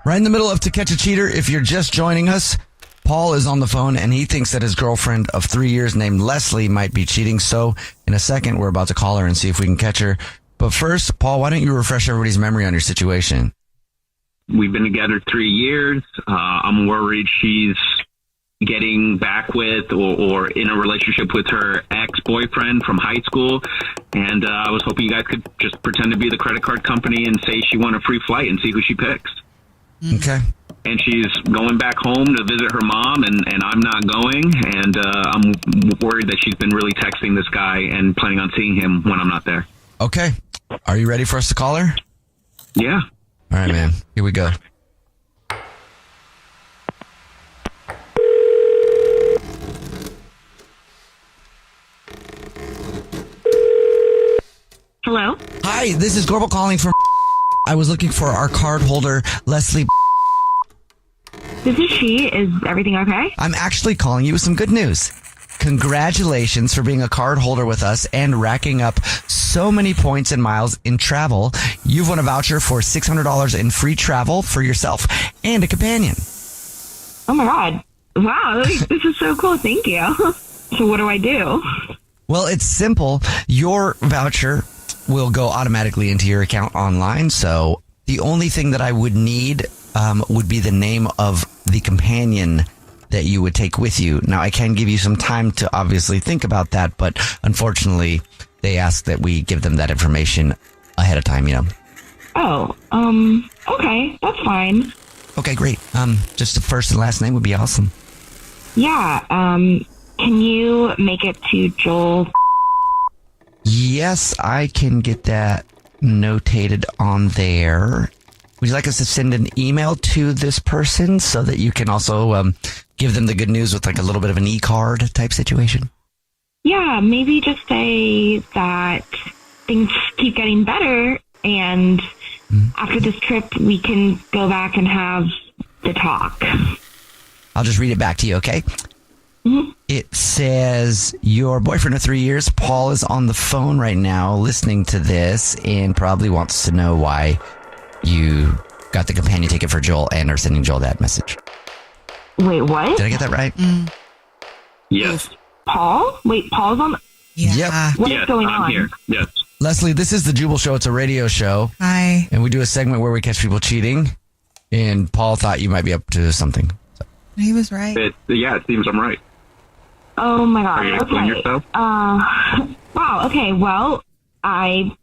Right in the middle of To Catch a Cheater, if you're just joining us, Paul is on the phone and he thinks that his girlfriend of 3 years named Leslie might be cheating. So in a second, we're about to call her and see if we can catch her. But first, Paul, why don't you refresh everybody's memory on your situation? We've been together 3 years. I'm worried she's getting back with or in a relationship with her ex-boyfriend from high school. And I was hoping you guys could just pretend to be the credit card company and say she won a free flight and see who she picks. Okay. And she's going back home to visit her mom, and I'm not going. And I'm worried that she's been really texting this guy and planning on seeing him when I'm not there. Okay. Are you ready for us to call her? Yeah. All right, man. Here we go. Hello? Hi, this is Jubal calling from... I was looking for our card holder, Leslie. This is she. Is everything okay? I'm actually calling you with some good news. Congratulations for being a card holder with us and racking up so many points and miles in travel. You've won a voucher for $600 in free travel for yourself and a companion. Oh my God. Wow, this is so cool. Thank you. So what do I do? Well, it's simple. Your voucher will go automatically into your account online. So the only thing that I would need would be the name of the companion that you would take with you. Now, I can give you some time to obviously think about that, but unfortunately, they ask that we give them that information ahead of time, you know. Oh, okay, that's fine. Okay, great. Just the first and last name would be awesome. Yeah, can you make it to Joel? Yes, I can get that notated on there. Would you like us to send an email to this person so that you can also give them the good news with like a little bit of an e-card type situation? Yeah, maybe just say that things keep getting better and after this trip we can go back and have the talk. I'll just read it back to you, okay? Mm-hmm. It says, your boyfriend of 3 years, Paul, is on the phone right now listening to this and probably wants to know why you got the companion ticket for Joel and are sending Joel that message. Wait, what? Did I get that right? Yes. Paul? Wait, Paul's on? Yeah. Yep. What is Yes, going I'm on? here. Yes. Leslie, this is the Jubal Show. It's a radio show. Hi. And we do a segment where we catch people cheating. And Paul thought you might be up to something. He was right. It seems I'm right. Oh my God. Are you going to explain Okay. yourself? Wow. Okay. Well, I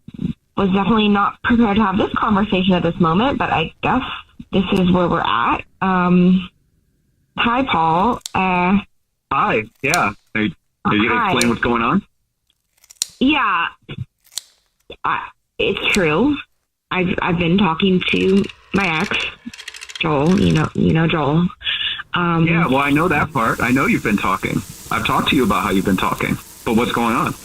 was definitely not prepared to have this conversation at this moment, but I guess this is where we're at. Hi, Paul. Hi. Yeah. Are you going to Hi. explain what's going on? Yeah, it's true. I've been talking to my ex, Joel. You know Joel. Yeah, well, I know that part. I know you've been talking. I've talked to you about how you've been talking. But what's going on?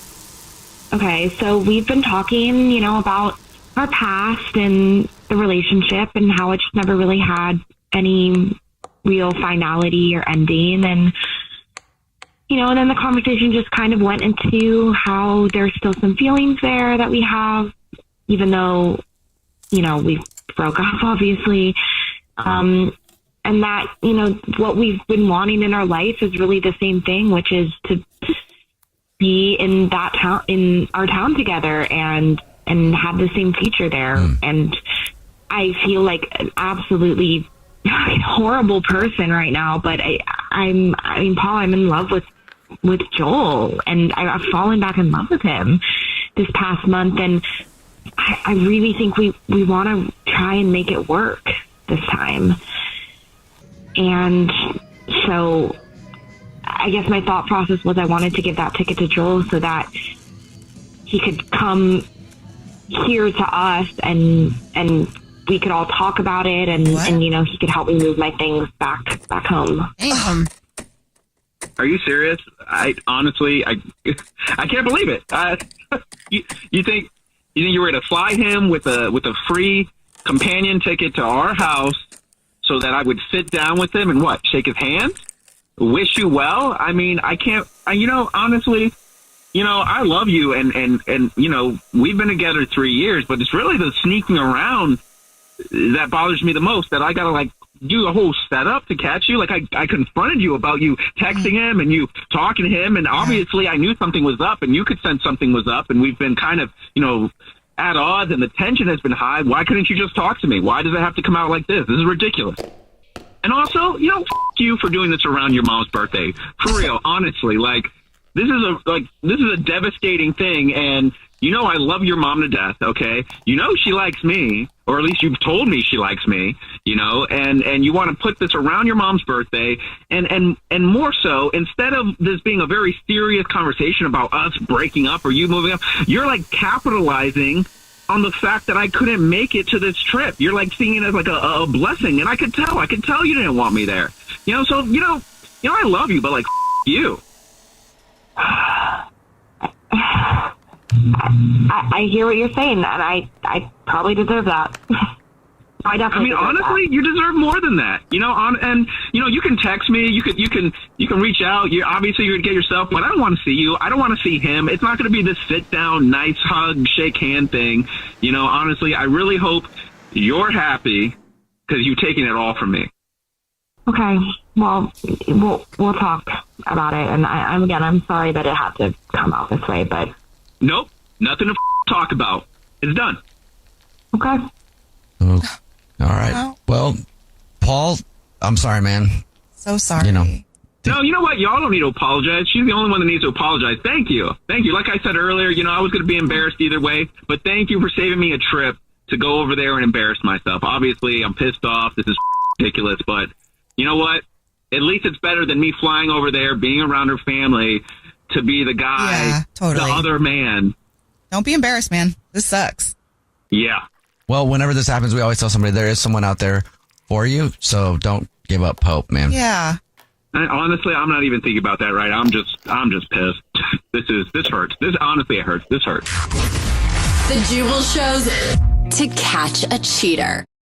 Okay, so we've been talking, about our past and the relationship and how it just never really had any real finality or ending. And, and then the conversation just kind of went into how there's still some feelings there that we have, even though, we broke up, obviously. And that, what we've been wanting in our life is really the same thing, which is to be in that town, in our town together and have the same future there. And I feel like an absolutely horrible person right now, but Paul, I'm in love with Joel, and I've fallen back in love with him this past month. And I really think we want to try and make it work this time. And so I guess my thought process was I wanted to give that ticket to Joel so that he could come here to us and we could all talk about it and he could help me move my things back home. Are you serious? I honestly can't believe it. You think you were to fly him with a free companion ticket to our house so that I would sit down with him and shake his hand? Wish you well? I mean, I can't, honestly, I love you and we've been together 3 years, but it's really the sneaking around that bothers me the most, that I got to like do a whole setup to catch you. Like I confronted you about you texting him and you talking to him, and obviously I knew something was up, and you could sense something was up, and we've been kind of, at odds, and the tension has been high. Why couldn't you just talk to me? Why does it have to come out like this? This is ridiculous. And also, f*** you for doing this around your mom's birthday. For real, honestly, like this is a devastating thing, and I love your mom to death, okay? She likes me, or at least you've told me she likes me, and you want to put this around your mom's birthday, and more so, instead of this being a very serious conversation about us breaking up or you moving up, you're like capitalizing on the fact that I couldn't make it to this trip. You're like seeing it as like a blessing, and I could tell you didn't want me there. So, I love you, but like, you. I hear what you're saying, and I probably deserve that. I definitely. Honestly, you deserve more than that. You can text me. You can reach out. You're gonna get yourself. But I don't want to see you. I don't want to see him. It's not going to be this sit down, nice hug, shake hand thing. Honestly, I really hope you're happy because you've taken it all from me. Okay. Well, we'll talk about it, and I'm sorry that it had to come out this way, but. Nope, nothing to talk about. It's done. Okay. Oh, all right. Well, Paul, I'm sorry, man. So sorry. No, you know what? Y'all don't need to apologize. She's the only one that needs to apologize. Thank you. Like I said earlier, I was going to be embarrassed either way, but thank you for saving me a trip to go over there and embarrass myself. Obviously, I'm pissed off. This is ridiculous, but you know what? At least it's better than me flying over there, being around her family, to be the guy, totally. The other man. Don't be embarrassed, man. This sucks. Yeah. Well, whenever this happens, we always tell somebody there is someone out there for you, so don't give up hope, man. Yeah. Honestly, I'm not even thinking about that right now. I'm just pissed. This hurts. Honestly, it hurts. This hurts. The Jubal Show's To Catch a Cheater.